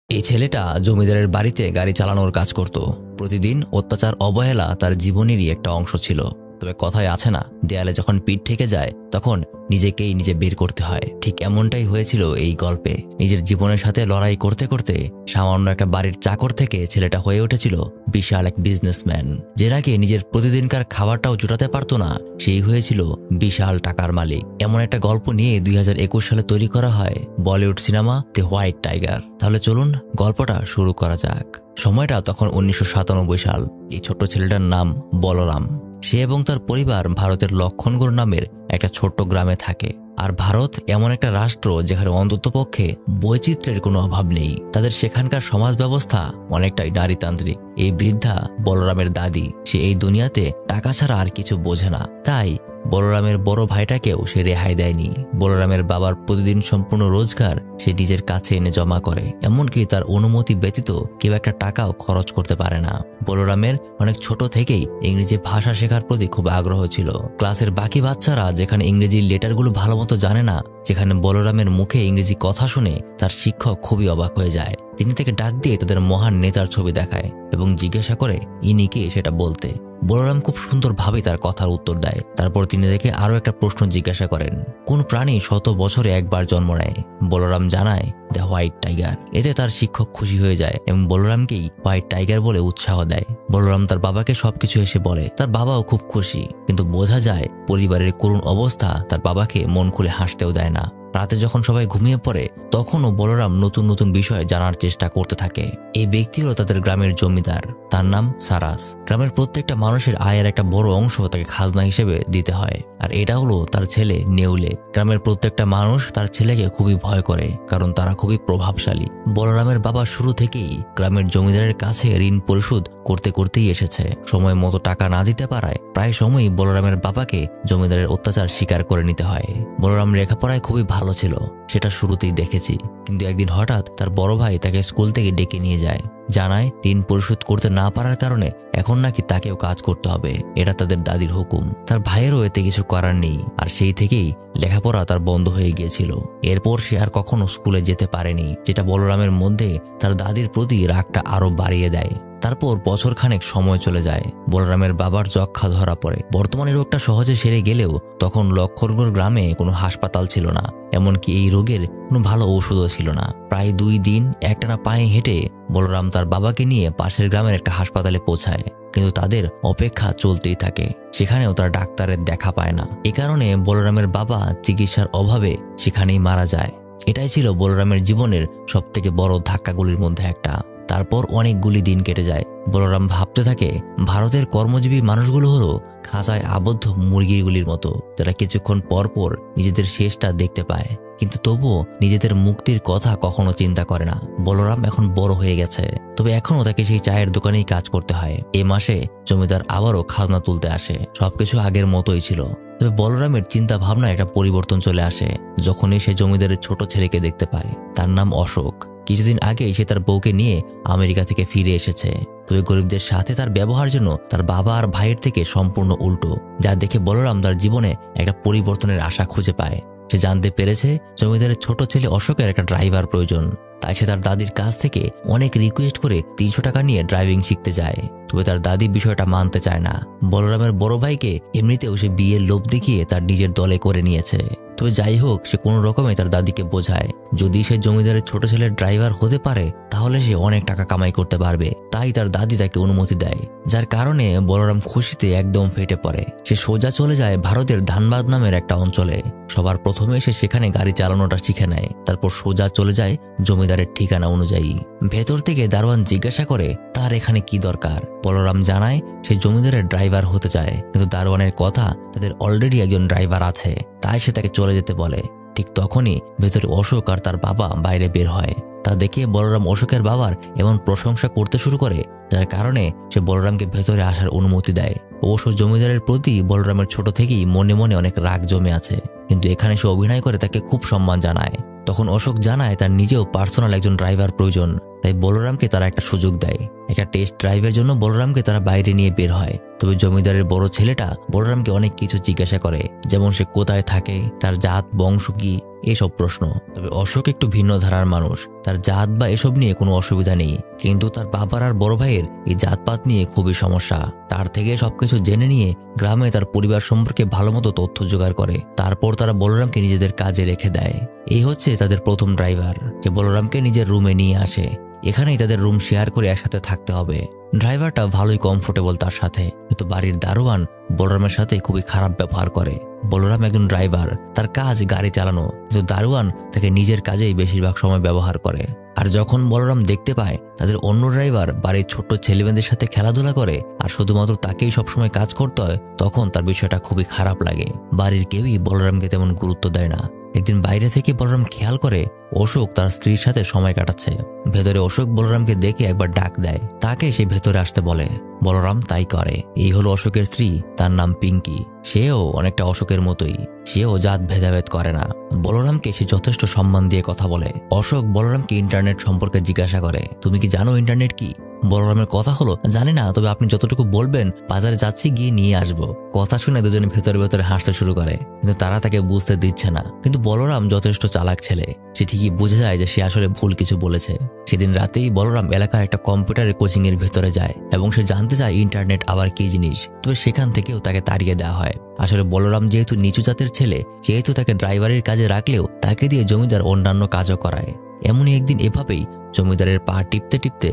এই ছেলেটা জমিদারের বাড়িতে গাড়ি চালানোর কাজ করত। প্রতিদিন অত্যাচার অবহেলা তার জীবনেরই একটা অংশ ছিল। তবে কথায় আছে না, দেয়ালে যখন পিঠ ঠেকে যায় তখন নিজেকেই নিজে বের করতে হয়। ঠিক এমনটাই হয়েছিল এই গল্পে। নিজের জীবনের সাথে লড়াই করতে করতে সামান্য একটা বাড়ির চাকর থেকে ছেলেটা হয়ে উঠেছিল বিশাল এক বিজনেসম্যান। যে আগে নিজের প্রতিদিনকার খাবারটাও জোটাতে পারতো না, সেই হয়েছিল বিশাল টাকার মালিক। এমন একটা গল্প নিয়ে 2021 সালে তৈরি করা হয় Bollywood cinema the white tiger. তাহলে চলুন গল্পটা শুরু করা যাক। সময়টা তখন 1997 সাল। এই ছোট্ট ছেলেটার নাম বলরাম। সে এবং তার পরিবার ভারতের লক্ষণগড় নামের একটা ছোট্ট গ্রামে থাকে। আর ভারত এমন একটা রাষ্ট্র যেখানে অন্ততপক্ষে বৈচিত্র্যের কোনো অভাব নেই। তাদের সেখানকার সমাজ ব্যবস্থা অনেকটাই নারীতান্ত্রিক। এই বৃদ্ধা বলরামের দাদি, সে এই দুনিয়াতে টাকা ছাড়া আর কিছু বোঝে না। তাই বলরামের বড় ভাইটাকেও সে রেহাই দেয়নি। বলরামের বাবার প্রতিদিন সম্পূর্ণ রোজগার সে নিজের কাছে এনে জমা করে। এমনকি তার অনুমতি ব্যতীত কেউ একটা টাকাও খরচ করতে পারে না। বলরামের অনেক ছোট থেকেই ইংরেজি ভাষা শেখার প্রতি খুব আগ্রহ ছিল। ক্লাসের বাকি বাচ্চারা যেখানে ইংরেজি লেটারগুলো ভালো মতো জানে না, যেখানে বলরামের মুখে ইংরেজি কথা শুনে তার শিক্ষক খুবই অবাক হয়ে যায়। তিনি তাকে ডাক দিয়ে তাদের মহান নেতার ছবি দেখায় এবং জিজ্ঞাসা করে ইনি কে সেটা বলতে। বলরাম খুব সুন্দরভাবে তার কথার উত্তর দেয়। তারপর তিনি তাকে আরো একটা প্রশ্ন জিজ্ঞাসা করেন, কোন প্রাণী 100 বছরে একবার জন্ম নেয়? বলরাম জানায় দ্য হোয়াইট টাইগার। এতে তার শিক্ষক খুশি হয়ে যায় এবং বলরামকেই হোয়াইট টাইগার বলে উৎসাহ দেয়। বলরাম তার বাবাকে সবকিছু এসে বলে। তার বাবাও খুব খুশি, কিন্তু বোঝা যায় পরিবারের করুণ অবস্থা তার বাবাকে মন খুলে হাসতেও দেয় না। রাতে যখন সবাই ঘুমিয়ে পড়ে তখনও বলরাম নতুন নতুন বিষয় জানার চেষ্টা করতে থাকে। এই ব্যক্তি হলো তাদের গ্রামের জমিদার। তার নাম সারাস। গ্রামের প্রত্যেকটা মানুষের আয়ের একটা বড় অংশ তাকে খাজনা হিসেবে দিতে হয়। আর এটা হলো তার ছেলে নেউলে। গ্রামের প্রত্যেকটা মানুষ তার ছেলেকে খুবই ভয় করে, কারণ তারা খুবই প্রভাবশালী। বলরামের বাবা শুরু থেকেই গ্রামের জমিদারের কাছে ঋণ পরিশোধ করতে করতেই এসেছে। সময় মতো টাকা না দিতে পারায় প্রায় সময়ই বলরামের বাবাকে জমিদারের অত্যাচার স্বীকার করে নিতে হয়। বলরাম লেখাপড়ায় খুবই ভালো ছিল, সেটা শুরুতেই দেখেছি। কিন্তু একদিন হঠাৎ তার বড় ভাই তাকে স্কুল থেকে ডেকে নিয়ে যায়, জানায় ঋণ পরিশোধ করতে না পারার কারণে এখন নাকি তাকেও কাজ করতে হবে। এটা তাদের দাদির হুকুম। তার ভাইয়েরও এতে কিছু করার নেই। আর সেই থেকেই লেখাপড়া তার বন্ধ হয়ে গিয়েছিল। এরপর সে আর কখনো স্কুলে যেতে পারেনি, যেটা বলরামের মধ্যে তার দাদির প্রতি রাগটা আরো বাড়িয়ে দেয়। তারপর বছরখানেক সময় চলে যায়। বলরামের বাবার যক্ষা ধরা পড়ে। বর্তমানে রোগটা সহজে সেরে গেলেও তখন লক্ষণগড় গ্রামে কোনো হাসপাতাল ছিল না, এমনকি এই রোগের কোনো ভালো ঔষধও ছিল না। প্রায় 2 দিন একটানা পায়ে হেঁটে বলরাম তার বাবাকে নিয়ে পাশের গ্রামের একটা হাসপাতালে পৌঁছায়, কিন্তু তাদের অপেক্ষা চলতেই থাকে। সেখানেও তার ডাক্তারের দেখা পায় না। এ কারণে বলরামের বাবা চিকিৎসার অভাবে সেখানেই মারা যায়। এটাই ছিল বলরামের জীবনের সবথেকে বড় ধাক্কাগুলির মধ্যে একটা। তারপর অনেকগুলি দিন কেটে যায়। বলরাম ভাবতে থাকে ভারতের কর্মজীবী মানুষগুলো হলো খাঁচায় আবদ্ধ মুরগিগুলির মতো, যারা কিছুক্ষণ পর পর নিজেদের শেষটা দেখতে পায়, কিন্তু তবুও নিজেদের মুক্তির কথা কখনো চিন্তা করে না। বলরাম এখন বড় হয়ে গেছে, তবে এখনও তাকে সেই চায়ের দোকানেই কাজ করতে হয়। এই মাসে জমিদার আবারও খাজনা তুলতে আসে। সবকিছু আগের মতোই ছিল, তবে বলরামের চিন্তা ভাবনা একটা পরিবর্তন চলে আসে যখনই সে জমিদারের ছোট ছেলেকে দেখতে পায়। তার নাম অশোক। কিছুদিন আগেই সে তার বউকে নিয়ে আমেরিকা থেকে ফিরে এসেছে। তবে গরিবদের সাথে তার ব্যবহার জন্য তার বাবা আর ভাইয়ের থেকে সম্পূর্ণ উল্টো, যা দেখে বলরাম তার জীবনে একটা পরিবর্তনের আশা খুঁজে পায়। সে জানতে পেরেছে জমিদারের ছোট ছেলে অশোকের একটা ড্রাইভার প্রয়োজন। তাই সে তার দাদির কাছ থেকে অনেক রিকোয়েস্ট করে 300 টাকা নিয়ে ড্রাইভিং শিখতে যায়। তবে তার দাদি বিষয়টা মানতে চায় না। বলরামের বড় ভাইকে এমনিতেও সে বিয়ের লোভ দেখিয়ে তার নিজের দলে করে নিয়েছে। তবে যাই হোক, সে কোনো রকমে তার দাদিকে বোঝায় যদি সে জমিদারের ছোট ছেলের ড্রাইভার হতে পারে তাহলে সে অনেক টাকা কামাই করতে পারবে। তাই তার দাদি তাকে অনুমতি দেয়, যার কারণে বলরাম খুশিতে একদম ফেটে পড়ে। সে সোজা চলে যায় ভারতের ধানবাদ নামের একটা অঞ্চলে। সবার প্রথমে সে সেখানে গাড়ি চালানোটা শিখে নেয়। তারপর সোজা চলে যায় জমিদারের ঠিকানা অনুযায়ী। ভেতর থেকে দারোয়ান জিজ্ঞাসা করে তার এখানে কি দরকার। বলরাম জানায় সে জমিদারের ড্রাইভার হতে চায়, কিন্তু দারোয়ানের কথা তাদের অলরেডি একজন ড্রাইভার আছে, তাই সে তাকে চলে যেতে বলে। ঠিক তখনই ভেতরে অশোক আর তার বাবা বাইরে বের হয়। তা দেখে বলরাম অশোকের বাবার এমন প্রশংসা করতে শুরু করে, যার কারণে সে বলরামকে ভেতরে আসার অনুমতি দেয়। অবশ্য জমিদারের প্রতি বলরামের ছোট থেকেই মনে মনে অনেক রাগ জমে আছে, কিন্তু এখানে সে অভিনয় করে তাকে খুব সম্মান জানায়। তখন অশোক জানায় তার নিজেও পার্সোনাল একজন ড্রাইভার প্রয়োজন, তাই বলরামকে তারা একটা সুযোগ দেয়। একটা টেস্ট ড্রাইভের জন্য বলরামকে তারা বাইরে নিয়ে বের হয়। তবে জমিদারের বড় ছেলেটা বলরামকে অনেক কিছু জিজ্ঞাসা করে, যেমন সে কোথায় থাকে, তার জাত বংশ কি, এসব প্রশ্ন। তবে অশোক একটু ভিন্ন ধারার মানুষ, তার জাত বা এসব নিয়ে কোনো অসুবিধা নেই, কিন্তু তার বাবার আর বড় ভাইয়ের এই জাতপাত নিয়ে খুবই সমস্যা। তার থেকে সবকিছু জেনে নিয়ে গ্রামে তার পরিবার সম্পর্কে ভালো মতো তথ্য জোগাড় করে, তারপর তারা বলরামকে নিজেদের কাজে রেখে দেয়। এই হচ্ছে তাদের প্রথম ড্রাইভার, যে বলরামকে নিজের রুমে নিয়ে আসে। এখানেই তাদের রুম শেয়ার করে একসাথে থাকতে হবে। ড্রাইভারটা ভালোই কমফোর্টেবল তার সাথে, কিন্তু বাড়ির দারোয়ান বলরামের সাথে খুবই খারাপ ব্যবহার করে। বলরাম একজন ড্রাইভার, তার কাজ গাড়ি চালানো, কিন্তু দারোয়ান তাকে নিজের কাজেই বেশিরভাগ সময় ব্যবহার করে। আর যখন বলরাম দেখতে পায় তাদের অন্য ড্রাইভার বাড়ির ছোট্ট ছেলেমেয়েদের সাথে খেলাধুলা করে আর শুধুমাত্র তাকেই সবসময় কাজ করতে হয়, তখন তার বিষয়টা খুবই খারাপ লাগে। বাড়ির কেউই বলরামকে তেমন গুরুত্ব দেয় না। একদিন বাইরে থেকে বলরাম খেয়াল করে অশোক তার স্ত্রীর সাথে সময় কাটাচ্ছে। ভেতরে অশোক বলরামকে দেখে একবার ডাক দেয়, তাকে সে ভেতরে আসতে বলে। বলরাম তাই করে। এই হলো অশোকের স্ত্রী, তার নাম পিঙ্কি। সেও অনেকটা অশোকের মতোই, সেও জাত ভেদাভেদ করে না। বলরামকে সে যথেষ্ট সম্মান দিয়ে কথা বলে। অশোক বলরামকে ইন্টারনেট সম্পর্কে জিজ্ঞাসা করে, তুমি কি জানো ইন্টারনেট কি? বলরামের কথা হলো, জানি না, তবে আপনি যতটুকু বলবেন বাজারে যাচ্ছি, গিয়ে নিয়ে আসবো। কথা শুনে দুজনে ভেতরে ভেতরে হাসতে শুরু করে, কিন্তু তারা তাকে বুঝতে দিচ্ছে না। কিন্তু বলরাম যথেষ্ট চালাক ছেলে, সে ঠিকই বুঝে যায় যে সে আসলে ভুল কিছু বলেছে। সেদিন রাতেই বলরাম এলাকার একটা কম্পিউটারের কোচিং এর ভেতরে যায় এবং সে জানতে চায় ইন্টারনেট আবার কি জিনিস, তবে সেখান থেকেও তাকে তাড়িয়ে দেওয়া হয়। আসলে বলরাম যেহেতু নিচু জাতের ছেলে, সেহেতু তাকে ড্রাইভারের কাজে রাখলেও তাকে দিয়ে জমিদার অন্যান্য কাজও করায়। এমনই একদিন এভাবেই জমিদারের পা টিপতে টিপতে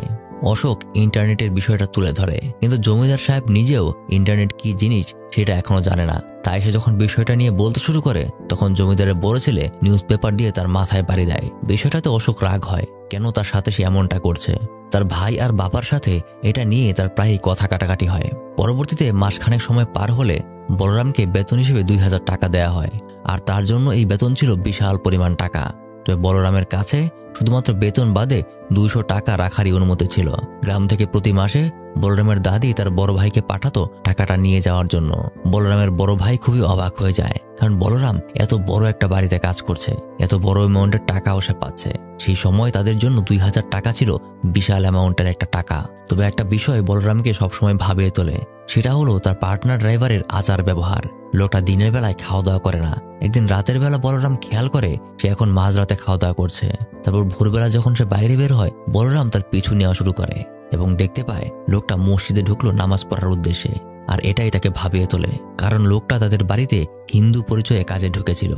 অশোক ইন্টারনেটের বিষয়টা তুলে ধরে, কিন্তু জমিদার সাহেব নিজেও ইন্টারনেট কি জিনিস সেটা এখনো জানে না। তাই সে যখন বিষয়টা নিয়ে বলতে শুরু করে, তখন জমিদারের বড় ছেলে নিউজ পেপার দিয়ে তার মাথায় বাড়ি দেয়। বিষয়টাতে অশোক রাগ হয়, কেন তার সাথে সে এমনটা করছে। তার ভাই আর বাবার সাথে এটা নিয়ে তার প্রায়ই কথা কাটাকাটি হয়। পরবর্তীতে মাসখানেক সময় পার হলে বলরামকে বেতন হিসেবে 2000 টাকা দেয়া হয়, আর তার জন্য এই বেতন ছিল বিশাল পরিমাণ টাকা। তবে বলরামের কাছে শুধুমাত্র বেতন বাদে 200 টাকা রাখারই অনুমতি ছিল। গ্রাম থেকে প্রতি মাসে বলরামের দাদি তার বড় ভাইকে পাঠাতো টাকাটা নিয়ে যাওয়ার জন্য। বলরামের বড় ভাই খুবই অবাক হয়ে যায়, কারণ বলরাম এত বড় একটা বাড়িতে কাজ করছে, এত বড় অ্যামাউন্টের টাকাও সে পাচ্ছে। সেই সময় তাদের জন্য 2000 টাকা ছিল বিশাল অ্যামাউন্টের একটা টাকা। তবে একটা বিষয় বলরামকে সবসময় ভাবিয়ে তোলে, সেটা হলো তার পার্টনার ড্রাইভারের আচার ব্যবহার। লোকটা দিনের বেলায় খাওয়া দাওয়া করে না। একদিন রাতের বেলা বলরাম খেয়াল করে সে এখন মাঝরাতে খাওয়া দাওয়া করছে। তারপর ভোরবেলা যখন সে বাইরে বের হয়, বলরাম তার পিছু নেওয়া শুরু করে এবং দেখতে পায় লোকটা মসজিদে ঢুকলো নামাজ পড়ার উদ্দেশ্যে। আর এটাই তাকে ভাবিয়ে তোলে, কারণ লোকটা তাদের বাড়িতে হিন্দু পরিচয়ে কাজে ঢুকেছিল।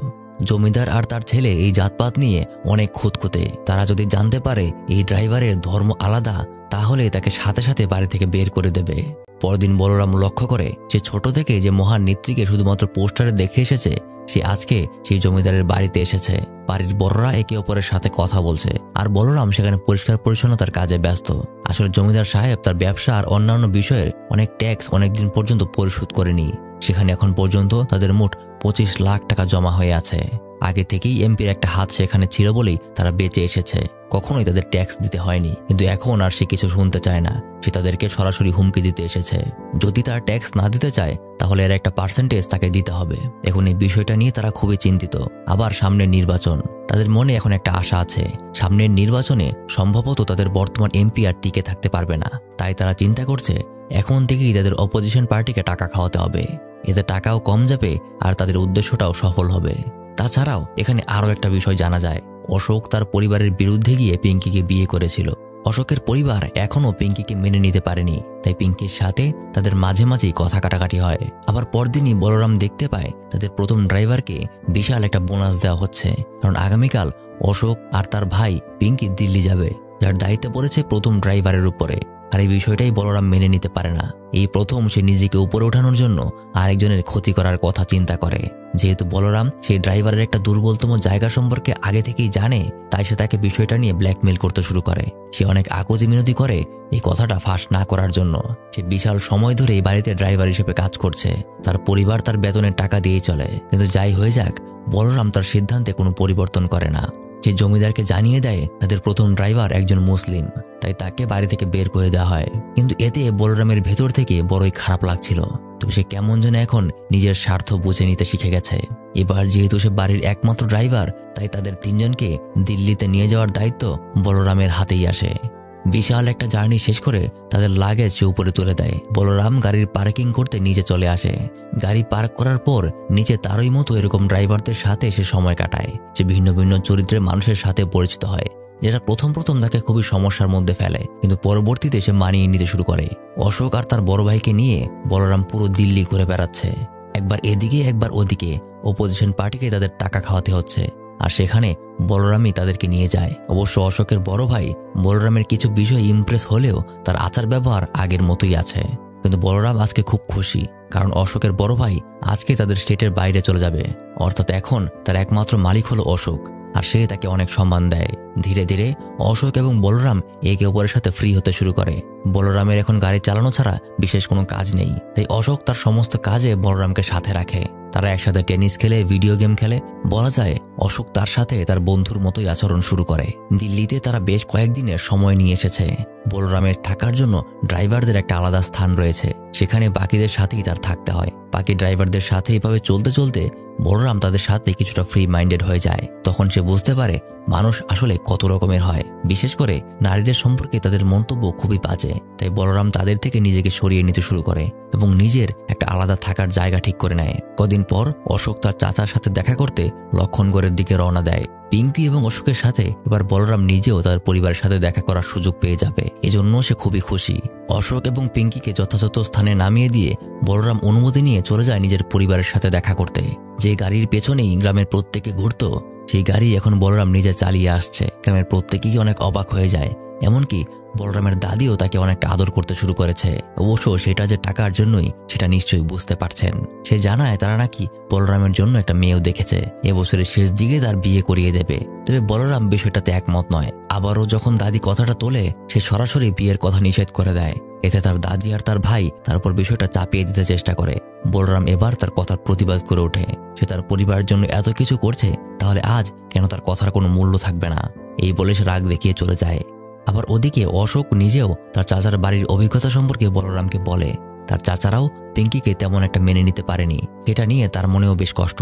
জমিদার আর তার ছেলে এই জাতপাত নিয়ে অনেক খুঁতখুঁতে। তারা যদি জানতে পারে এই ড্রাইভারের ধর্ম আলাদা, তাহলে তাকে সাথে সাথে বাড়ি থেকে বের করে দেবে। পরদিন বলরাম লক্ষ্য করে সে ছোট থেকে যে মহান নেত্রীকে শুধুমাত্র পোস্টারে দেখে এসেছে, সে আজকে সেই জমিদারের বাড়িতে এসেছে। বাড়ির বড়রা একে অপরের সাথে কথা বলছে, আর বলরাম সেখানে পরিষ্কার পরিচ্ছন্নতার কাজে ব্যস্ত। আসলে জমিদার সাহেব তার ব্যবসা আর অন্যান্য বিষয়ের অনেক ট্যাক্স অনেকদিন পর্যন্ত পরিশোধ করেনি। সেখানে এখন পর্যন্ত তাদের মোট 25 লাখ টাকা জমা হয়ে আছে। আগে থেকেই এমপির একটা হাত সেখানে ছিল বলেই তারা বেঁচে এসেছে, কখনোই তাদের ট্যাক্স দিতে হয়নি। কিন্তু এখন আর সে কিছু শুনতে চায় না, সে তাদেরকে সরাসরি হুমকি দিতে এসেছে। যদি তারা ট্যাক্স না দিতে চায়, তাহলে এর একটা পার্সেন্টেজ তাকে দিতে হবে। এখন এই বিষয়টা নিয়ে তারা খুবই চিন্তিত। আবার সামনের নির্বাচন, তাদের মনে এখন একটা আশা আছে, সামনের নির্বাচনে সম্ভবত তাদের বর্তমান এমপি আর টিকে থাকতে পারবে না। তাই তারা চিন্তা করছে এখন থেকেই তাদের অপোজিশন পার্টিকে টাকা খাওয়াতে হবে। এতে টাকাও কম যাবে আর তাদের উদ্দেশ্যটাও সফল হবে। তাছাড়াও এখানে আরও একটা বিষয় জানা যায়, অশোক তার পরিবারের বিরুদ্ধে গিয়ে পিঙ্কিকে বিয়ে করেছিল। অশোকের পরিবার এখনও পিঙ্কিকে মেনে নিতে পারেনি, তাই পিঙ্কির সাথে তাদের মাঝে মাঝেই কথা কাটাকাটি হয়। আবার পরদিনই বলরাম দেখতে পায় তাদের প্রথম ড্রাইভারকে বিশাল একটা বোনাস দেওয়া হচ্ছে, কারণ আগামীকাল অশোক আর তার ভাই পিঙ্কি দিল্লি যাবে, যার দায়িত্ব পড়েছে প্রথম ড্রাইভারের উপরে। আর এই বিষয়টাই বলরাম মেনে নিতে পারে না। এই প্রথম সে নিজেকে উপরে ওঠানোর জন্য আরেকজনের ক্ষতি করার কথা চিন্তা করে। যেহেতু বলরাম সেই ড্রাইভারের একটা দুর্বলতম জায়গা সম্পর্কে আগে থেকেই জানে, তাই সে তাকে বিষয়টা নিয়ে ব্ল্যাকমেল করতে শুরু করে। সে অনেক আকুতি মিনতি করে এই কথাটা ফাঁস না করার জন্য। সে বিশাল সময় ধরে এই বাড়িতে ড্রাইভার হিসেবে কাজ করছে, তার পরিবার তার বেতনের টাকা দিয়েই চলে। কিন্তু যাই হয়ে যাক, বলরাম তার সিদ্ধান্তে কোনো পরিবর্তন করে না। সে জমিদারকে জানিয়ে দেয় তাদের প্রথম ড্রাইভার একজন মুসলিম, তাই তাকে বাড়ি থেকে বের করে দেওয়া হয়। কিন্তু এতে বলরামের ভেতর থেকে বড়ই খারাপ লাগছিল। তবে সে কেমন যেন এখন নিজের স্বার্থ বুঝে নিতে শিখে গেছে। এবার যেহেতু সে বাড়ির একমাত্র ড্রাইভার, তাই তাদের তিনজনকে দিল্লিতে নিয়ে যাওয়ার দায়িত্ব বলরামের হাতেই আসে। বিশাল একটা জার্নি শেষ করে তাদের লাগেজ সে উপরে তুলে দেয়। বলরাম গাড়ির পার্কিং করতে নিচে চলে আসে। গাড়ি পার্ক করার পর নিচে তারই মতো এরকম ড্রাইভারদের সাথে সে সময় কাটায়। সে ভিন্ন ভিন্ন চরিত্রের মানুষের সাথে পরিচিত হয়, যেটা প্রথম তাকে খুবই সমস্যার মধ্যে ফেলে, কিন্তু পরবর্তীতে সে মানিয়ে নিতে শুরু করে। অশোক আর তার বড় ভাইকে নিয়ে বলরাম পুরো দিল্লি ঘুরে বেড়াচ্ছে। একবার এদিকে একবার ওদিকে অপোজিশন পার্টিকে তাদের টাকা খাওয়াতে হচ্ছে, আর সেখানে বলরামই তাদেরকে নিয়ে যায়। অবশ্য অশোকের বড় ভাই বলরামের কিছু বিষয় ইমপ্রেস হলেও তার আচার ব্যবহার আগের মতোই আছে। কিন্তু বলরাম আজকে খুব খুশি, কারণ অশোকের বড় ভাই আজকে তাদের স্টেটের বাইরে চলে যাবে। অর্থাৎ এখন তার একমাত্র মালিক হলো অশোক, আর সে তাকে অনেক সম্মান দেয়। ধীরে ধীরে অশোক এবং বলরাম একে অপরের সাথে ফ্রি হতে শুরু করে। বলরামের এখন গাড়ি চালানো ছাড়া বিশেষ কোনো কাজ নেই, তাই অশোক তার সমস্ত কাজে বলরামকে সাথে রাখে। তারা একসাথে টেনিস খেলে, ভিডিও গেম খেলে। বলা যায় অশোক তার সাথে তার বন্ধুর মতোই আচরণ শুরু করে। দিল্লিতে তারা বেশ কয়েকদিনের সময় নিয়ে এসেছে। বলরামের থাকার জন্য ড্রাইভারদের একটা আলাদা স্থান রয়েছে, সেখানে বাকিদের সাথেই তার থাকতে হয়। বাকি ড্রাইভারদের সাথে এভাবে চলতে চলতে বলরাম তাদের সাথে কিছুটা ফ্রি মাইন্ডেড হয়ে যায়। তখন সে বুঝতে পারে মানুষ আসলে কত রকমের হয়, বিশেষ করে নারীদের সম্পর্কে তাদের মন্তব্য খুবই বাজে। তাই বলরাম তাদের থেকে নিজেকে সরিয়ে নিতে শুরু করে এবং নিজের একটা আলাদা থাকার জায়গা ঠিক করে নেয়। কদিন পর অশোক তার চাচার সাথে দেখা করতে লক্ষণগড়ের দিকে রওনা দেয়। পিঙ্কি এবং অশোকের সাথে এবার বলরাম নিজেও তার পরিবারের সাথে দেখা করার সুযোগ পেয়ে যাবে, এজন্য সে খুবই খুশি। অশোক এবং পিঙ্কিকে যথাযথ স্থানে নামিয়ে দিয়ে বলরাম অনুমতি নিয়ে চলে যায় নিজের পরিবারের সাথে দেখা করতে। যে গাড়ির পেছনেই গ্রামের প্রত্যেকে ঘুরত, সেই গাড়ি এখন বলরাম নিজে চালিয়ে আসছে। গ্রামের প্রত্যেকেই অনেক অবাক হয়ে যায়, এমনকি বলরামের দাদিও তাকে অনেকটা আদর করতে শুরু করেছে। অবশ্য সেটা যে টাকার জন্যই সেটা নিশ্চয়ই বুঝতে পারছেন। সে জানায় তারা নাকি বলরামের জন্য একটা মেয়েও দেখেছে, এবছরের শেষ দিকে তার বিয়ে করিয়ে দেবে। তবে বলরাম বিষয়টাতে একমত নয়। আবারও যখন দাদি কথাটা তোলে, সে সরাসরি বিয়ের কথা নিষেধ করে দেয়। এতে তার দাদি আর তার ভাই তার উপর বিষয়টা চাপিয়ে দিতে চেষ্টা করে। বলরাম এবার তার কথার প্রতিবাদ করে ওঠে। সে তার পরিবারের জন্য এত কিছু করছে, তাহলে আজ কেন তার কথার কোনো মূল্য থাকবে না? এই বলে সে রাগ দেখিয়ে চলে যায়। আবার ওদিকে অশোক নিজেও তার চাচার বাড়ির অভিজ্ঞতা সম্পর্কে বলরামকে বলে। তার চাচারাও পিঙ্কিকে তেমন একটা মেনে নিতে পারেনি, সেটা নিয়ে তার মনেও বেশ কষ্ট।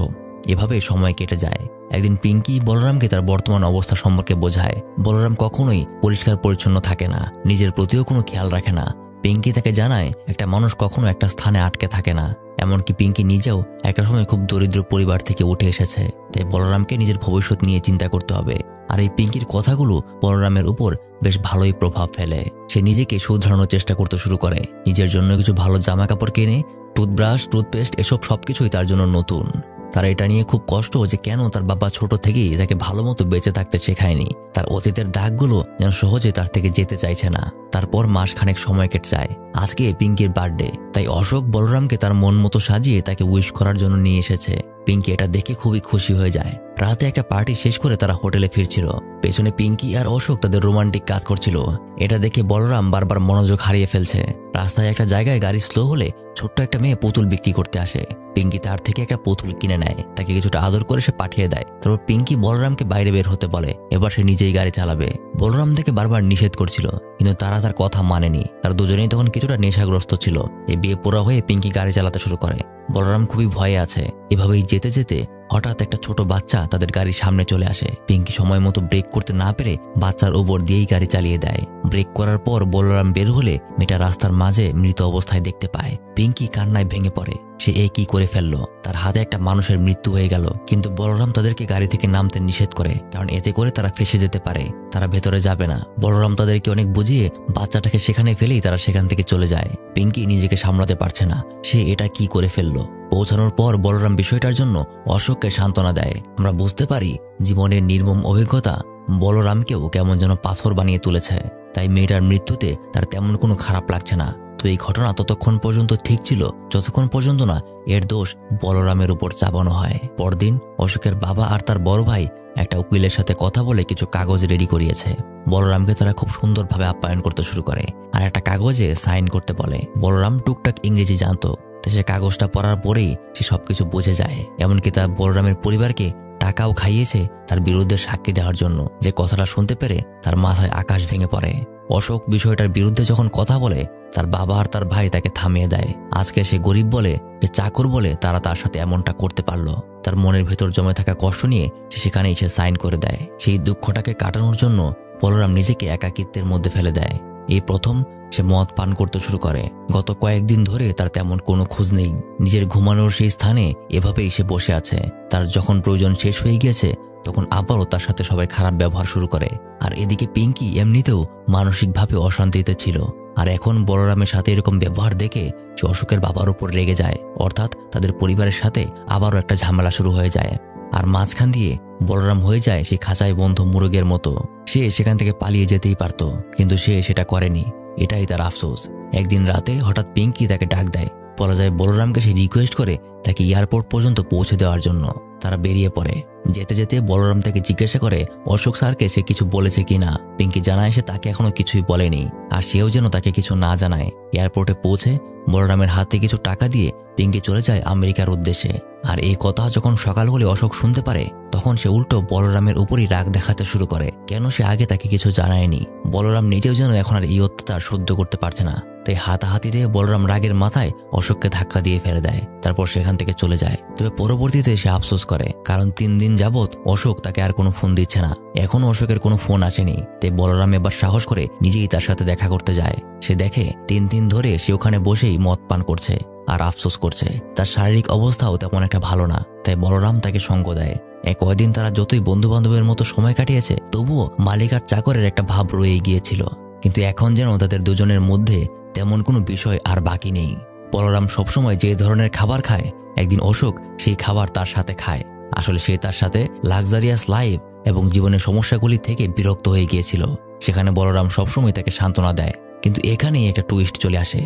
এভাবে সময় কেটে যায়। একদিন পিঙ্কি বলরামকে তার বর্তমান অবস্থা সম্পর্কে বোঝায়। বলরাম কখনোই পরিষ্কার পরিচ্ছন্ন থাকে না, নিজের প্রতিও কোনো খেয়াল রাখে না। পিঙ্কি তাকে জানায় একটা মানুষ কখনো একটা স্থানে আটকে থাকে না। এমনকি পিঙ্কি নিজেও একটা সময় খুব দরিদ্র পরিবার থেকে উঠে এসেছে, তাই বলরামকে নিজের ভবিষ্যৎ নিয়ে চিন্তা করতে হবে। আর এই পিঙ্কির কথাগুলো বলরামের উপর বেশ ভালোই প্রভাব ফেলে। সে নিজেকে শুধরানোর চেষ্টা করতে শুরু করে। নিজের জন্য কিছু ভালো জামা কাপড় কিনে, টুথব্রাশ, টুথপেস্ট এসব সবকিছুই তার জন্য নতুন। তার এটা নিয়ে খুব কষ্ট যে কেন তার বাবা ছোট থেকেই তাকে ভালো মতো বেঁচে থাকতে শেখায়নি। তার অতীতের দাগগুলো যেন সহজে তার থেকে যেতে চাইছে না। তারপর মাসখানেক সময় কেটে যায়। আজকে পিঙ্কির বার্থডে, তাই অশোক বলরামকে তার মন মতো সাজিয়ে তাকে উইশ করার জন্য নিয়ে এসেছে। পিঙ্কি এটা দেখে খুবই খুশি হয়ে যায়। রাতে একটা পার্টি শেষ করে তারা হোটেলে ফিরছিল। পেছনে পিঙ্কি আর অশোক তাদের রোমান্টিক কাজ করছিল। এটা দেখে বলরাম বারবার মনোযোগ হারিয়ে ফেলছে। রাস্তায় একটা জায়গায় গাড়ি স্লো হলে ছোট্ট একটা মেয়ে পুতুল বিক্রি করতে আসে। পিঙ্কি তার থেকে একটা পুতুল কিনে নেয়, তাকে কিছুটা আদর করে সে পাঠিয়ে দেয়। তারপর পিঙ্কি বলরামকে বাইরে বের হতে বলে, এবার সে নিজেই গাড়ি চালাবে। বলরাম থেকে বারবার নিষেধ করছিল, কিন্তু তারা তার কথা মানেনি। তার দুজনেই তখন কিছুটা নেশাগ্রস্ত ছিল। এই বিয়ে পোড়া হয়ে পিঙ্কি গাড়ি চালাতে শুরু করে। বলরাম খুবই ভয়ে আছে। এভাবেই যেতে যেতে হঠাৎ একটা ছোট বাচ্চা তাদের গাড়ির সামনে চলে আসে। পিঙ্কি সময় মতো ব্রেক করতে না পেরে বাচ্চার উপর দিয়েই গাড়ি চালিয়ে দেয়। ব্রেক করার পর বলরাম বের হলে মেয়েটা রাস্তার মাঝে মৃত অবস্থায় দেখতে পায়। পিঙ্কি কান্নায় ভেঙে পড়ে। সে কি করে ফেললো? তার হাতে একটা মানুষের মৃত্যু হয়ে গেল। কিন্তু বলরাম তাদেরকে গাড়ি থেকে নামতে নিষেধ করে, কারণ এতে করে তারা ফেঁসে যেতে পারে। তারা ভেতরে যাবে না। বলরাম তাদেরকে অনেক বুঝিয়ে বাচ্চাটাকে সেখানে ফেলেই তারা সেখান থেকে চলে যায়। পিঙ্কি নিজেকে সামলাতে পারছে না, সে এটা কি করে ফেললো। পৌঁছানোর পর বলরাম বিষয়টার জন্য অশোককে সান্ত্বনা দেয়। আমরা বুঝতে পারি জীবনের নির্মম অভিজ্ঞতা বলরামকেও কেমন যেন পাথর বানিয়ে তুলেছে। তাই মেয়েটার মৃত্যুতে তার তেমন কোনো খারাপ লাগছে না। তো এই ঘটনা ততক্ষণ পর্যন্ত ঠিক ছিল যতক্ষণ পর্যন্ত না এর দোষ বলরামের উপর চাপানো হয়। পরদিন অশোকের বাবা আর তার বড় ভাই একটা উকিলের সাথে কথা বলে কিছু কাগজ রেডি করিয়েছে। বলরামকে তারা খুব সুন্দরভাবে আপ্যায়ন করতে শুরু করে আর একটা কাগজে সাইন করতে বলে। বলরাম টুকটাক ইংরেজি জানতো, তাই সে কাগজটা পড়ার পরেই সে সবকিছু বুঝে যায়। এমনকি তার বলরামের পরিবারকে টাকাও খাইয়েছে তার বিরুদ্ধে সাক্ষী দেওয়ার জন্য। যে কথাটা শুনতে পেরে তার মাথায় আকাশ ভেঙে পড়ে। অশোক বিষয়টার বিরুদ্ধে যখন কথা বলে, তার বাবা আর তার ভাই তাকে থামিয়ে দেয়। আজকে সে গরিব বলে, সে চাকর বলে তারা তার সাথে এমনটা করতে পারলো। তার মনের ভেতর জমে থাকা কষ্ট নিয়ে সে সেখানেই সে সাইন করে দেয়। সেই দুঃখটাকে কাটানোর জন্য বলরাম নিজেকে একাকিত্বের মধ্যে ফেলে দেয়। এই প্রথম সে মদ পান করতে শুরু করে। গত কয়েকদিন ধরে তার তেমন কোনো খোঁজ নেই। নিজের ঘুমানোর সেই স্থানে এভাবেই সে বসে আছে। তার যখন প্রয়োজন শেষ হয়ে গিয়েছে তখন আবারও তার সাথে সবাই খারাপ ব্যবহার শুরু করে। আর এদিকে পিঙ্কি এমনিতেও মানসিকভাবে অশান্তিতে ছিল। আর এখন বলরামের সাথে এরকম ব্যবহার দেখে সে অশোকের বাবার উপর রেগে যায়। অর্থাৎ তাদের পরিবারের সাথে আবারও একটা ঝামেলা শুরু হয়ে যায়। আর মাঝখান দিয়ে বলরাম হয়ে যায় সেই খাঁচায় বন্ধ মুরগের মতো। সে সেখান থেকে পালিয়ে যেতেই পারত, কিন্তু সে সেটা করেনি। এটাই তার আফসোস। একদিন রাতে হঠাৎ পিঙ্কি তাকে ডাক দেয়। বলা যায় বলরামকে সে রিকোয়েস্ট করে তাকে এয়ারপোর্ট পর্যন্ত পৌঁছে দেওয়ার জন্য। তারা বেরিয়ে পড়ে। যেতে যেতে বলরাম তাকে জিজ্ঞাসা করে অশোক স্যারকে সে কিছু বলেছে কিনা। পিঙ্কি জানায় সে তাকে এখনো কিছুই বলেনি, আর সেও যেন তাকে কিছু না জানায়। এয়ারপোর্টে পৌঁছে বলরামের হাতে কিছু টাকা দিয়ে পিঙ্কি চলে যায় আমেরিকার উদ্দেশ্যে। আর এই কথা যখন সকাল হলে অশোক শুনতে পারে তখন সে উল্টো বলরামের উপরই রাগ দেখাতে শুরু করে, কেন সে আগে তাকে কিছু জানায়নি। বলরাম নিজেও যেন এখন আর এই অত্যাচার সহ্য করতে পারছে না। তাই হাতাহাতিতে বলরাম রাগের মাথায় অশোককে ধাক্কা দিয়ে ফেলে দেয়। তারপর সেখান থেকে চলে যায়। তবে পরবর্তীতে সে আফসোস করে, কারণ 3 দিন যাবৎ অশোক তাকে আর কোনো ফোন দিচ্ছে না। এখনো অশোকের কোনো ফোন আসেনি। তাই বলরাম এবার সাহস করে নিজেই তার সাথে দেখা করতে যায়। সে দেখে 3 দিন ধরে সে ওখানে বসেই মদ পান করছে আর আফসোস করছে। তার শারীরিক অবস্থাও তেমন একটা ভালো না। তাই বলরাম তাকে সঙ্গ দেয়। কয়েকদিন তারা যতই বন্ধু বান্ধবের মতো সময় কাটিয়েছে, তবুও মালিক আর চাকরের একটা ভাব রয়ে গিয়েছিল। কিন্তু এখন যেন তাদের দুজনের মধ্যে তেমন কোনো বিষয় আর বাকি নেই। বলরাম সবসময় যে ধরনের খাবার খায়, একদিন অশোক সেই খাবার তার সাথে খায়। আসলে সে তার সাথে লাক্সারিয়াস লাইফ এবং জীবনের সমস্যাগুলি থেকে বিরক্ত হয়ে গিয়েছিল। সেখানে বলরাম সবসময় তাকে সান্ত্বনা দেয়। কিন্তু এখানেই একটা টুইস্ট চলে আসে।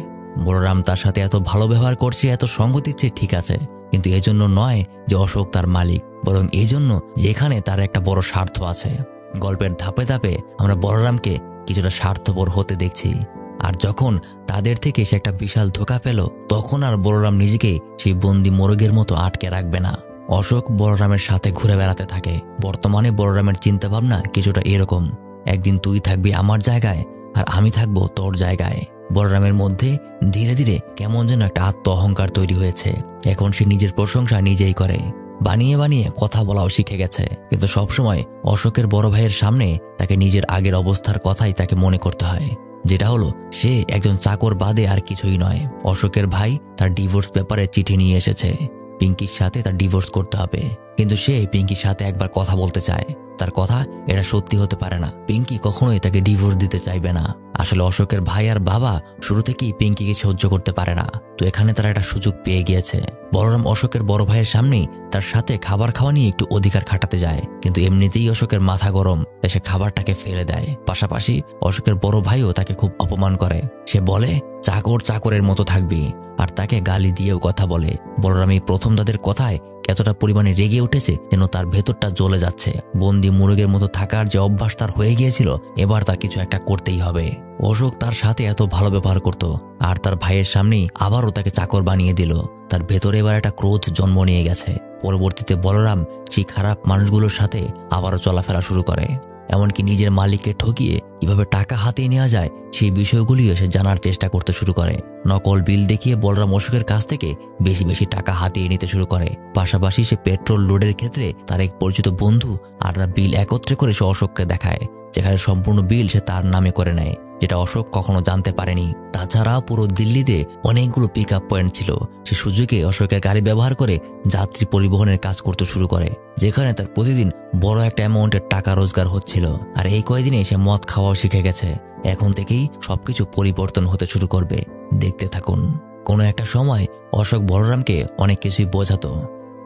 বলরাম তার সাথে এত ভালো ব্যবহার করছে, এত সঙ্গ দিচ্ছে, ঠিক আছে, কিন্তু এজন্য নয় যে অশোক তার মালিক, বরং এজন্য যে এখানে তার একটা বড় স্বার্থ আছে। গল্পের ধাপে ধাপে আমরা বলরামকে কিছুটা স্বার্থপর হতে দেখছি। আর যখন তাদের থেকে সে একটা বিশাল ধোঁকা পেল, তখন আর বলরাম নিজেকে সেই বন্দি মোরগের মতো আটকে রাখবে না। অশোক বলরামের সাথে ঘুরে বেড়াতে থাকে। বর্তমানে বলরামের চিন্তাভাবনা কিছুটা এরকম, একদিন তুই থাকবি আমার জায়গায় আর আমি থাকবো তোর জায়গায়। বলরামের মধ্যে ধীরে ধীরে কেমন যেন একটা আত্ম অহংকার তৈরি হয়েছে। এখন সে নিজের প্রশংসা নিজেই করে, বানিয়ে বানিয়ে কথা বলাও শিখে গেছে। কিন্তু সবসময় অশোকের বড় ভাইয়ের সামনে তাকে নিজের আগের অবস্থার কথাই তাকে মনে করতে হয়, যেটা হলো সে একজন চাকর বাদে আর কিছুই নয়। অশোকের ভাই তার ডিভোর্স পেপারে চিঠি নিয়ে এসেছে। পিঙ্কির সাথে তার ডিভোর্স করতে হবে, কিন্তু সে পিঙ্কির সাথে একবার কথা বলতে চায়। তার কথা এটা সত্যি হতে পারে না। পিঙ্কি কখনোই তাকে ডিভোর্স দিতে চাইবে না। আসলে অশোকের ভাই আর বাবা শুরু থেকেই পিঙ্কিকে সহ্য করতে পারে না। তো এখানে তারা একটা সুযোগ পেয়ে গিয়েছে। বলরাম অশোকের বড় ভাইয়ের সামনেই তার সাথে খাবার খাওয়া নিয়ে একটু অধিকার খাটাতে যায়, কিন্তু এমনিতেই অশোকের মাথা গরম, তাই সে খাবারটাকে ফেলে দেয়। পাশাপাশি অশোকের বড় ভাইও তাকে খুব অপমান করে। সে বলে চাকর চাকরের মতো থাকবি, আর তাকে গালি দিয়েও কথা বলে। বলরাম এই প্রথম তাদের কথায় এতটা পরিমাণে রেগে উঠেছে যেন তার ভেতরটা জ্বলে যাচ্ছে। বন্দি মুরগের মতো থাকার যে অভ্যাস তার হয়ে গিয়েছিল, এবার তার কিছু একটা করতেই হবে। অশোক তার সাথে এত ভালো ব্যবহার করত, আর তার ভাইয়ের সামনেই আবারও তাকে চাকর বানিয়ে দিল। তার ভেতরে এবার একটা ক্রোধ জন্ম নিয়ে গেছে। পরবর্তীতে বলরাম সেই খারাপ মানুষগুলোর সাথে আবারও চলাফেরা শুরু করে। এমনকি নিজের মালিককে ঠকিয়ে কিভাবে টাকা হাতিয়ে নেওয়া যায় সেই বিষয়গুলিও সে জানার চেষ্টা করতে শুরু করে। নকল বিল দেখিয়ে বলরাম অশোকের কাছ থেকে বেশি বেশি টাকা হাতিয়ে নিতে শুরু করে। পাশাপাশি সে পেট্রোল লোডের ক্ষেত্রে তার এক পরিচিত বন্ধু আর তার বিল একত্রে করে সে অশোককে দেখায়, যেখানে সম্পূর্ণ বিল সে তার নামে করে নেয়, যেটা অশোক কখনো জানতে পারেনি। তাছাড়া পুরো দিল্লিতে অনেকগুলো পিক আপ পয়েন্ট ছিল। সে সুযোগে অশোকের গাড়ি ব্যবহার করে যাত্রী পরিবহনের কাজ করতে শুরু করে, যেখানে তার প্রতিদিন বড় একটা অ্যামাউন্টের টাকা রোজগার হচ্ছিল। আর এই কয়েকদিনে সে মদ খাওয়াও শিখে গেছে। এখন থেকেই সবকিছু পরিবর্তন হতে শুরু করবে, দেখতে থাকুন। কোনো একটা সময় অশোক বলরামকে অনেক কিছুই বোঝাতো।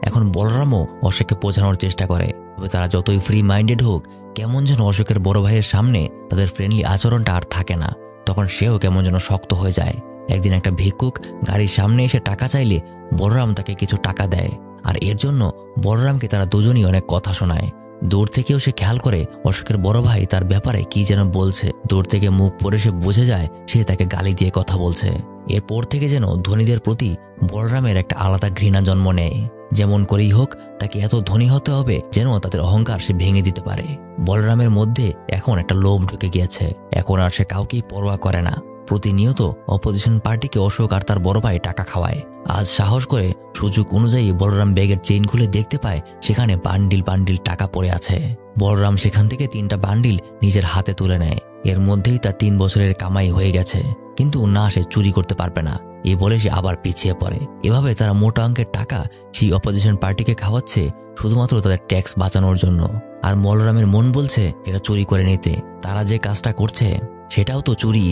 এখন বলরামও অশোককে বোঝানোর চেষ্টা করে। তবে তারা যতই ফ্রি মাইন্ডেড হোক, কেমন যেন অশোকের বড় ভাইয়ের সামনে তাদের ফ্রেন্ডলি আচরণটা আর থাকে না। তখন সেও কেমন যেন শক্ত হয়ে যায়। একদিন একটা ভিক্ষুক গাড়ির সামনে এসে টাকা চাইলে বলরাম তাকে কিছু টাকা দেয়, আর এর জন্য বলরামকে তারা দুজনই অনেক কথা শোনায়। দূর থেকেও সে খেয়াল করে অশোকের বড় ভাই তার ব্যাপারে কি যেন বলছে। দূর থেকে মুখ পড়ে সে বুঝে যায় সে তাকে গালি দিয়ে কথা বলছে। এরপর থেকে যেন ধনীদের প্রতি বলরামের একটা আলাদা ঘৃণা জন্ম নেয়। যেমন করেই হোক তাকে এত ধনী হতে হবে যেন তাদের অহংকার সে ভেঙে দিতে পারে। বলরামের মধ্যে এখন একটা লোভ ঢুকে গিয়েছে। এখন আর সে কাউকেই পরোয়া করে না। প্রতিনিয়ত অপোজিশন পার্টিকে অশোক আর তার বড় ভাই টাকা খাওয়ায়। আজ সাহস করে সুযোগ অনুযায়ী বলরাম ব্যাগের চেইন খুলে দেখতে পায় সেখানে বান্ডিল বান্ডিল টাকা পড়ে আছে। বলরাম সেখান থেকে 3টা বান্ডিল নিজের হাতে তুলে নেয়। এর মধ্যেই তার 3 বছরের কামাই হয়ে গেছে, কিন্তু না, সে চুরি করতে পারবে না, এই বলে সে আবার পিছিয়ে পড়ে। এভাবে তারা মোটা অঙ্কের টাকা সেই অপোজিশন পার্টিকে খাওয়াচ্ছে শুধুমাত্র তাদের ট্যাক্স বাঁচানোর জন্য। আর বলরামের মন বলছে এটা চুরি করে নিতে, তারা যে কাজটা করছে সেটাও তো চুরি।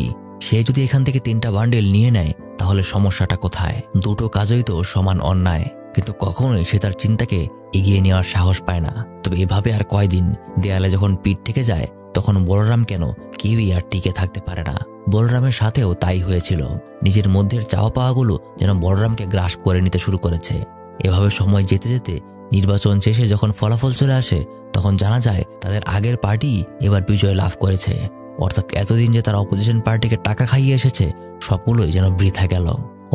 সে যদি এখান থেকে 3টা বান্ডিল নিয়ে নেয় তাহলে সমস্যাটা কোথায়? দুটো কাজই তো সমান অন্যায়, কিন্তু কখনোই সে তার চিন্তাকে এগিয়ে নেওয়ার সাহস পায় না। তবে এভাবে আর কয়দিন? দেয়ালে যখন পিঠ থেকে যায় তখন বলরাম কেন কেউই আর টিকে থাকতে পারে না। বলরামের সাথেও তাই হয়েছিল। নিজের মধ্যের চাওয়া পাওয়াগুলো যেন বলরামকে গ্রাস করে নিতে শুরু করেছে। এভাবে সময় যেতে যেতে নির্বাচন শেষে যখন ফলাফল চলে আসে তখন জানা যায় তাদের আগের পার্টি এবার বিজয় লাভ করেছে। অর্থাৎ এতদিন যে তারা অপোজিশন পার্টিকে টাকা খাইয়ে এসেছে সবগুলোই যেন বৃথা গেল।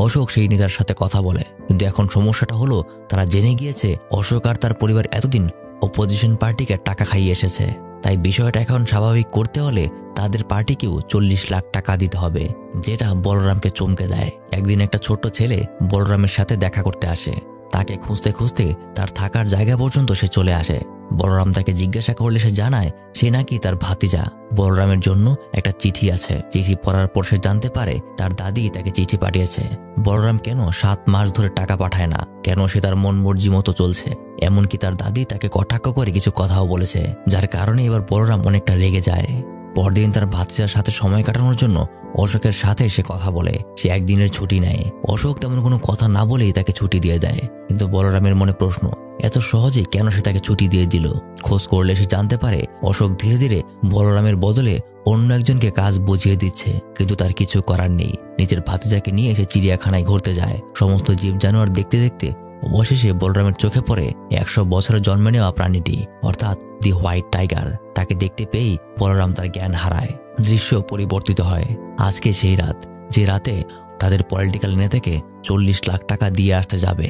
অশোক সেই নেতার সাথে কথা বলে, কিন্তু এখন সমস্যাটা হলো তারা জেনে গিয়েছে অশোক আর তার পরিবার এতদিন অপোজিশন পার্টিকে টাকা খাইয়ে এসেছে। তাই বিষয়টা এখন স্বাভাবিক করতে হলে তাদের পার্টিকেও 40 লাখ টাকা দিতে হবে, যেটা বলরামকে চমকে দেয়। একদিন একটা ছোট্ট ছেলে বলরামের সাথে দেখা করতে আসে। তাকে খুঁজতে খুঁজতে তার থাকার জায়গা পর্যন্ত সে চলে আসে। বলরাম তাকে জিজ্ঞাসা করলে সে জানায় সে নাকি তার ভাতিজা। বলরামের জন্য একটা চিঠি আছে। চিঠি পড়ার পর সে জানতে পারে তার দাদি তাকে চিঠি পাঠিয়েছে। বলরাম কেন 7 মাস ধরে টাকা পাঠায় না, কেন সে তার মন মর্জি মতো চলছে, এমনকি তার দাদি তাকে কটাক্ষ করে কিছু কথাও বলেছে, যার কারণে এবার বলরাম অনেকটা রেগে যায়। পরদিন তার ভাতিজার সাথে সময় কাটানোর জন্য অশোকের সাথে সে কথা বলে। সে একদিনের ছুটি নেয়। অশোক তেমন কোনো কথা না বলেই তাকে ছুটি দিয়ে দেয়। কিন্তু বলরামের মনে প্রশ্ন, এত সহজে কেন সে তাকে ছুটি দিয়ে দিল? খোঁজ করলে সে জানতে পারে অশোক ধীরে ধীরে বলরামের বদলে অন্য একজনকে কাজ বুঝিয়ে দিচ্ছে। কিন্তু তার কিছু করার নেই। নিজের ভাতিজাকে নিয়ে সে চিড়িয়াখানায় ঘুরতে যায়। সমস্ত জীব জানোয়ার দেখতে দেখতে অবশেষে বলরামের চোখে পড়ে 100 বছরে জন্মে নেওয়া প্রাণীটি, অর্থাৎ দি হোয়াইট টাইগার। তাকে দেখতে পেয়েই বলরাম তার জ্ঞান হারায়। দৃশ্য পরিবর্তিত হয়। আজকে সেই রাত, যে রাতে তাদের পলিটিক্যাল নেতাকে 40 লাখ টাকা দিয়ে আসতে যাবে।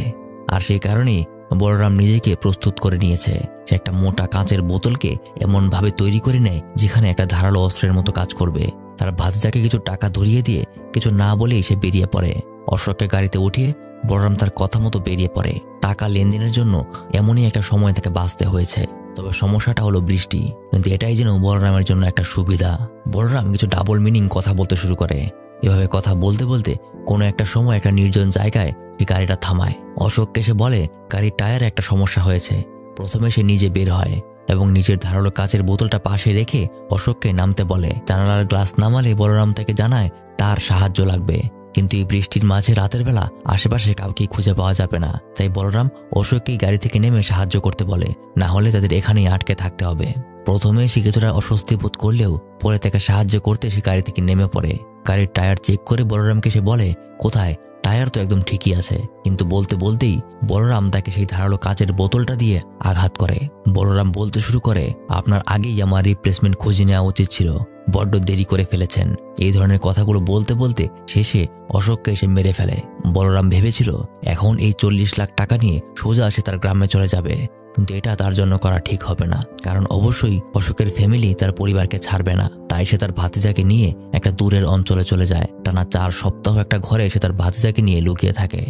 আর সেই কারণেই বলরাম নিজেকে প্রস্তুত করে নিয়েছে। সে একটা মোটা কাঁচের বোতলকে এমনভাবে তৈরি করে নেয় যেখানে একটা ধারালো অস্ত্রের মতো কাজ করবে। তার ভাতিজাকে কিছু টাকা ধরিয়ে দিয়ে কিছু না বলেই সে বেরিয়ে পড়ে। অশোককে গাড়িতে উঠিয়ে বলরাম তার কথা মতো বেরিয়ে পড়ে। টাকা লেনদেনের জন্য এমনই একটা সময় তাকে বাঁচতে হয়েছে। তবে সমস্যাটা হলো বৃষ্টি, কিন্তু এটাই যেন বলরামের জন্য একটা সুবিধা। বলরাম কিছু ডাবল মিনিং কথা বলতে শুরু করে। এভাবে কথা বলতে বলতে কোনো একটা সময় একটা নির্জন জায়গায় সে গাড়িটা থামায়। অশোককে সে বলে গাড়ির টায়ারে একটা সমস্যা হয়েছে। প্রথমে সে নিজে বের হয় এবং নিজের ধারালো কাচের বোতলটা পাশে রেখে অশোককে নামতে বলে। জানালার গ্লাস নামালে বলরাম তাকে জানায় তার সাহায্য লাগবে, কিন্তু এই বৃষ্টির মাঝে রাতের বেলা আশেপাশে কাউকে খুঁজে পাওয়া যাবে না। তাই বলরাম অশোককে গাড়ি থেকে নেমে সাহায্য করতে বলে, না হলে তাদের এখানেই আটকে থাকতে হবে। প্রথমে সে কিছুটা অস্বস্তি বোধ করলেও পরে তাকে সাহায্য করতে সে গাড়ি থেকে নেমে পড়ে। গাড়ির টায়ার চেক করে বলরামকে সে বলে, কোথায়? টায়ার তো একদম ঠিকই আছে। কিন্তু বলতে বলতেই বলরাম তাকে সেই ধারালো কাচের বোতলটা দিয়ে আঘাত করে। বলরাম বলতে শুরু করে, আপনার আগেই আমার রিপ্লেসমেন্ট খুঁজে নেওয়া উচিত ছিল, বড্ড দেরি করে ফেলেছেন। এই ধরনের কথাগুলো বলতে বলতে শেষে অশোককে এসে মেরে ফেলে। বলরাম ভেবেছিল এখন এই 40 লাখ টাকা নিয়ে সোজা সে তার গ্রামে চলে যাবে, কিন্তু এটা তার জন্য করা ঠিক হবে না, কারণ অবশ্যই অশোকের ফ্যামিলি তার পরিবারকে ছাড়বে না। তাই সে তার ভাতিজাকে নিয়ে একটা দূরের অঞ্চলে চলে যায়। টানা 4 সপ্তাহ একটা ঘরে সে তার ভাতিজাকে নিয়ে লুকিয়ে থাকে।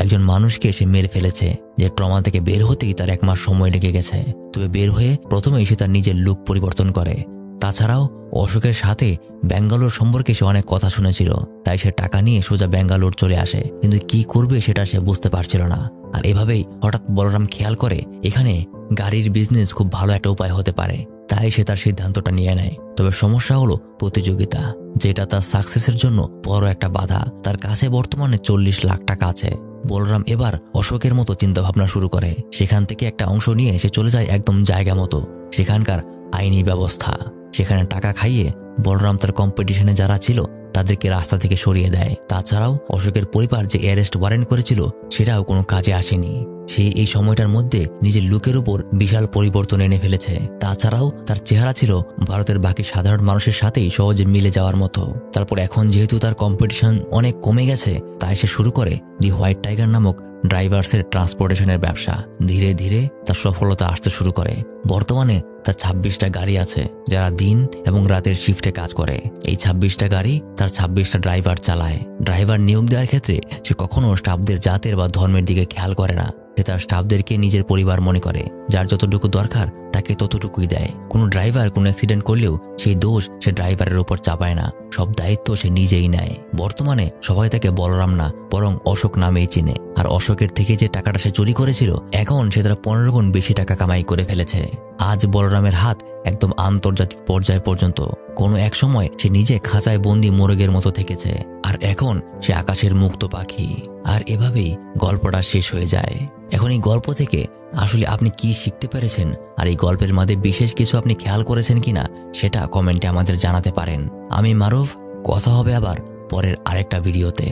একজন মানুষকে সে মেরে ফেলেছে, যে ট্রমা থেকে বের হতেই তার 1 মাস সময় লেগে গেছে। তবে বের হয়ে প্রথমেই সে তার নিজের লুক পরিবর্তন করে। তাছাড়াও অশোকের সাথে ব্যাঙ্গালোর সম্পর্কে সে অনেক কথা শুনেছিল, তাই সে টাকা নিয়ে সোজা ব্যাঙ্গালোর চলে আসে। কিন্তু কি করবে সেটা সে বুঝতে পারছিল না। আর এভাবেই হঠাৎ বলরাম খেয়াল করে এখানে গাড়ির বিজনেস খুব ভালো একটা উপায় হতে পারে। তাই সে তার সিদ্ধান্তটা নিয়ে নেয়। তবে সমস্যা হলো প্রতিযোগিতা, যেটা তার সাকসেসের জন্য বড় একটা বাধা। তার কাছে বর্তমানে 40 লাখ টাকা আছে। বলরাম এবার অশোকের মতো চিন্তা ভাবনা শুরু করে। সেখান থেকে একটা অংশ নিয়ে সে চলে যায় একদম জায়গা মতো সেখানকার আইনি ব্যবস্থা। সেখানে টাকা খাইয়ে বলরাম তার কম্পিটিশনে যারা ছিল তাদেরকে রাস্তা থেকে সরিয়ে দেয়। তাছাড়াও অশোকের পরিবার যে অ্যারেস্ট ওয়ারেন্ট করেছিল সেটাও কোনো কাজে আসেনি। সে এই সময়টার মধ্যে নিজের লুকের উপর বিশাল পরিবর্তন এনে ফেলেছে। তাছাড়াও তার চেহারা ছিল ভারতের বাকি সাধারণ মানুষের সাথেই সহজে মিলে যাওয়ার মতো। তারপর এখন যেহেতু তার কম্পিটিশন অনেক কমে গেছে, তাই সে শুরু করে দি হোয়াইট টাইগার নামক ড্রাইভার্সের ট্রান্সপোর্টেশনের ব্যবসা। ধীরে ধীরে তার সফলতা আসতে শুরু করে। বর্তমানে তার 26টা গাড়ি আছে যারা দিন এবং রাতের শিফটে কাজ করে। এই 26টা গাড়ি তার 26টা ড্রাইভার চালায়। ড্রাইভার নিয়োগ দেওয়ার ক্ষেত্রে সে কখনো স্টাফদের জাতের বা ধর্মের দিকে খেয়াল করে না। সে তার স্টাফদেরকে নিজের পরিবার মনে করে, যার যতটুকু দরকার তাকে ততটুকুই দেয়। কোনো ড্রাইভার কোনো অ্যাক্সিডেন্ট করলেও সেই দোষ সে ড্রাইভারের উপর চাপায় না, সব দায়িত্ব সে নিজেই নেয়। বর্তমানে সবাই তাকে বলরাম না বরং অশোক নামেই চিনে। আর অশোকের থেকে যে টাকাটা সে চুরি করেছিল এখন সে তার 15 গুণ বেশি টাকা কামাই করে ফেলেছে। আজ বলরামের হাত একদম আন্তর্জাতিক পর্যায় পর্যন্ত। কোনো এক সময় সে নিজে খাঁচায় বন্দি মোরগের মতো থেকেছে, আর এখন সে আকাশের মুক্ত পাখি। আর এভাবেই গল্পটা শেষ হয়ে যায়। এখন এই গল্প থেকে আসলে আপনি কি শিখতে পেরেছেন, আর এই গল্পের মধ্যে বিশেষ কিছু আপনি খেয়াল করেছেন কিনা সেটা কমেন্টে আমাদের জানাতে পারেন। আমি মারুফ, কথা হবে আবার পরের আরেকটা ভিডিওতে।